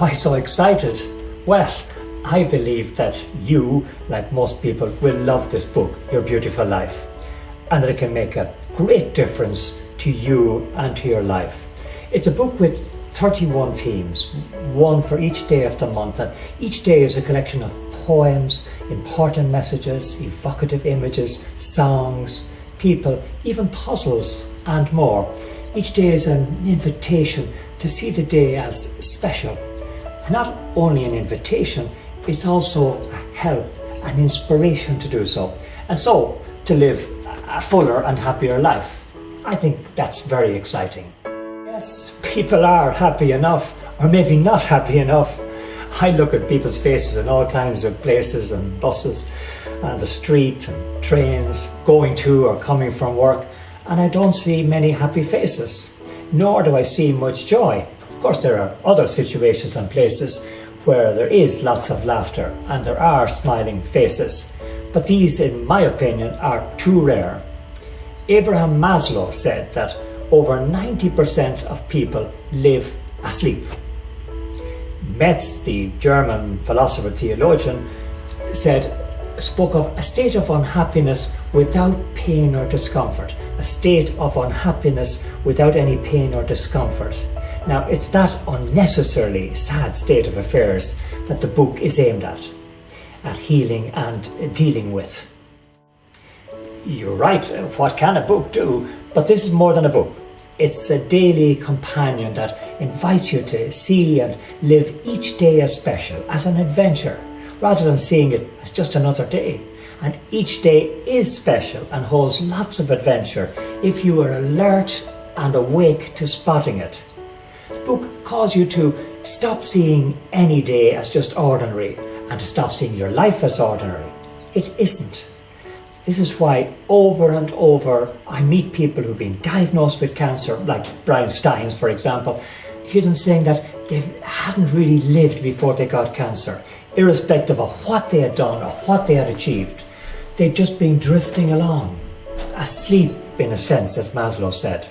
Why so excited? Well, I believe that you, like most people, will love this book, Your Beautiful Life, and that it can make a great difference to you and to your life. It's a book with 31 themes, one for each day of the month, and each day is a collection of poems, important messages, evocative images, songs, people, even puzzles and more. Each day is an invitation to see the day as special. And not only an invitation, it's also a help, an inspiration to do so. And so, to live a fuller and happier life. I think that's very exciting. Yes, people are happy enough, or maybe not happy enough. I look at people's faces in all kinds of places and buses and the street and trains, going to or coming from work, and I don't see many happy faces, nor do I see much joy. Of course, there are other situations and places where there is lots of laughter and there are smiling faces, but these, in my opinion, are too rare. Abraham Maslow said that over 90% of people live asleep. Metz, the German philosopher theologian, spoke of a state of unhappiness without pain or discomfort. A state of unhappiness without any pain or discomfort. Now, it's that unnecessarily sad state of affairs that the book is aimed at healing and dealing with. You're right, what can a book do? But this is more than a book. It's a daily companion that invites you to see and live each day as special, as an adventure, rather than seeing it as just another day. And each day is special and holds lots of adventure if you are alert and awake to spotting it. The book calls you to stop seeing any day as just ordinary and to stop seeing your life as ordinary. It isn't. This is why over and over I meet people who've been diagnosed with cancer, like Brian Smyth, for example. I hear them saying that they hadn't really lived before they got cancer, irrespective of what they had done or what they had achieved. They'd just been drifting along, asleep in a sense, as Maslow said.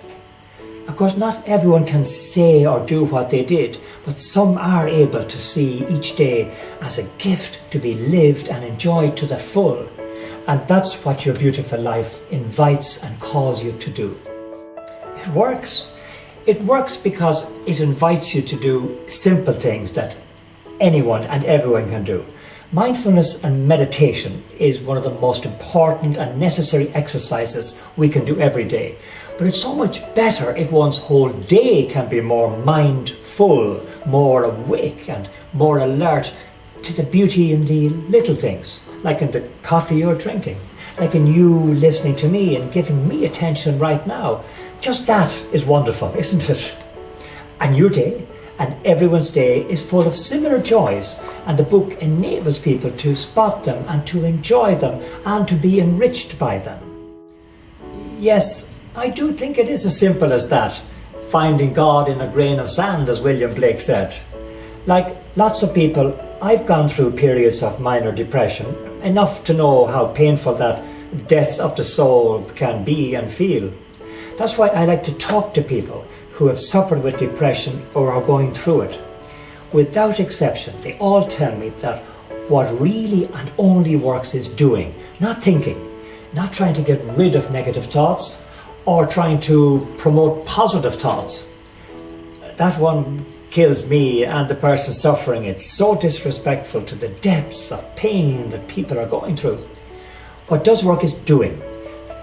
Of course, not everyone can say or do what they did, but some are able to see each day as a gift to be lived and enjoyed to the full. And that's what Your Beautiful Life invites and calls you to do. It works. It works because it invites you to do simple things that anyone and everyone can do. Mindfulness and meditation is one of the most important and necessary exercises we can do every day. But it's so much better if one's whole day can be more mindful, more awake and more alert to the beauty in the little things, like in the coffee you're drinking, like in you listening to me and giving me attention right now. Just that is wonderful, isn't it? And your day and everyone's day is full of similar joys, and the book enables people to spot them and to enjoy them and to be enriched by them. Yes, I do think it is as simple as that, finding God in a grain of sand, as William Blake said. Like lots of people, I've gone through periods of minor depression, enough to know how painful that death of the soul can be and feel. That's why I like to talk to people who have suffered with depression or are going through it. Without exception, they all tell me that what really and only works is doing, not thinking, not trying to get rid of negative thoughts or trying to promote positive thoughts. That one kills me and the person suffering. It's so disrespectful to the depths of pain that people are going through. What does work is doing,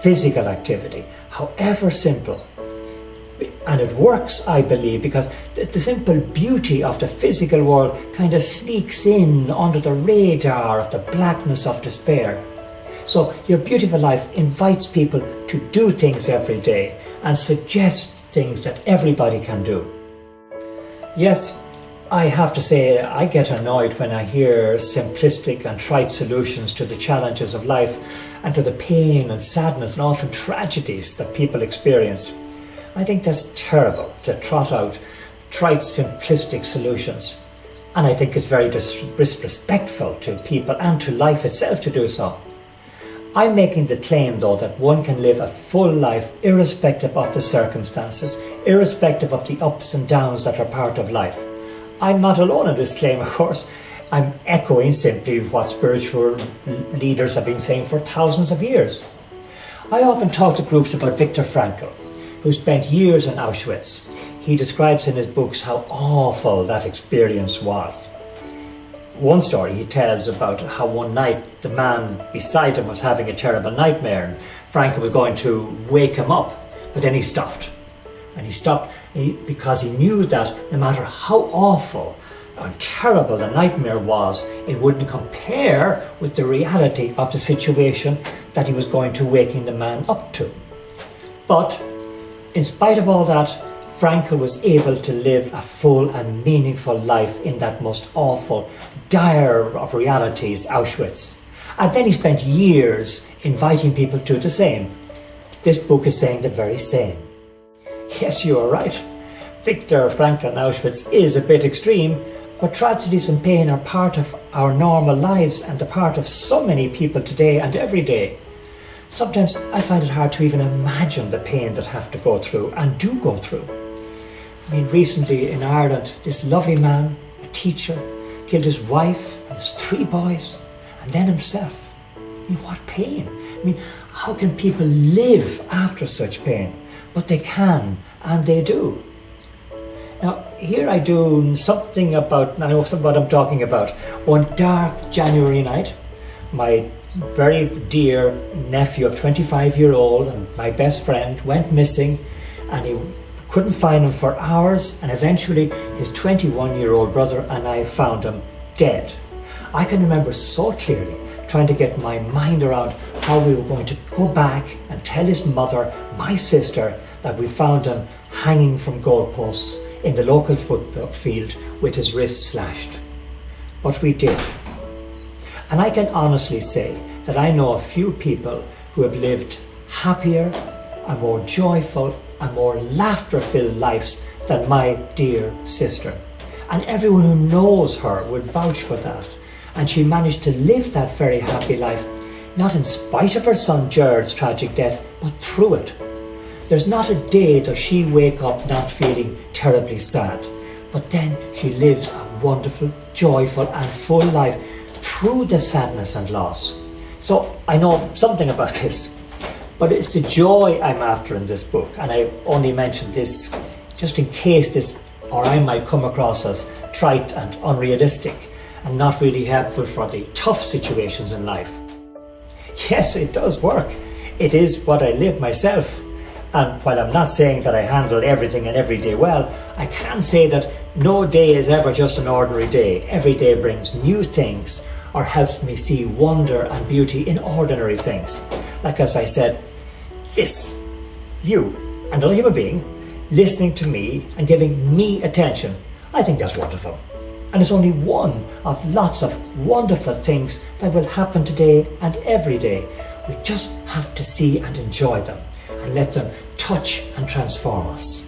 physical activity, however simple. And it works, I believe, because the simple beauty of the physical world kind of sneaks in under the radar of the blackness of despair. So Your Beautiful Life invites people to do things every day and suggests things that everybody can do. Yes, I have to say I get annoyed when I hear simplistic and trite solutions to the challenges of life and to the pain and sadness and often tragedies that people experience. I think that's terrible to trot out trite simplistic solutions. And I think it's very disrespectful to people and to life itself to do so. I'm making the claim, though, that one can live a full life irrespective of the circumstances, irrespective of the ups and downs that are part of life. I'm not alone in this claim, of course. I'm echoing simply what spiritual leaders have been saying for thousands of years. I often talk to groups about Viktor Frankl, who spent years in Auschwitz. He describes in his books how awful that experience was. One story he tells about how one night the man beside him was having a terrible nightmare and Frankl was going to wake him up, but then he stopped. And he stopped because he knew that no matter how awful and terrible the nightmare was, it wouldn't compare with the reality of the situation that he was going to waking the man up to. But in spite of all that, Frankl was able to live a full and meaningful life in that most awful, dire of realities, Auschwitz. And then he spent years inviting people to do the same. This book is saying the very same. Yes, you are right. Viktor Frankl in Auschwitz is a bit extreme, but tragedies and pain are part of our normal lives and the part of so many people today and every day. Sometimes I find it hard to even imagine the pain that have to go through and do go through. I mean, recently in Ireland, this lovely man, a teacher, killed his wife and his 3 boys, and then himself. I mean, what pain? I mean, how can people live after such pain? But they can, and they do. Now, here I do something about, I know what I'm talking about. One dark January night, my very dear nephew of 25-year-old and my best friend went missing, and he couldn't find him for hours, and eventually his 21-year-old brother and I found him dead. I can remember so clearly trying to get my mind around how we were going to go back and tell his mother, my sister, that we found him hanging from goalposts in the local football field with his wrist slashed. But we did. And I can honestly say that I know a few people who have lived happier and more joyful and more laughter-filled lives than my dear sister. And everyone who knows her would vouch for that. And she managed to live that very happy life, not in spite of her son Jared's tragic death, but through it. There's not a day does she wake up not feeling terribly sad, but then she lives a wonderful, joyful and full life through the sadness and loss. So I know something about this, but it's the joy I'm after in this book, and I only mention this just in case this, or I might come across as trite and unrealistic and not really helpful for the tough situations in life. Yes, it does work. It is what I live myself. And while I'm not saying that I handle everything and every day well, I can say that no day is ever just an ordinary day. Every day brings new things or helps me see wonder and beauty in ordinary things. Like as I said, this, you, another human being, listening to me and giving me attention, I think that's wonderful. And it's only one of lots of wonderful things that will happen today and every day. We just have to see and enjoy them and let them touch and transform us.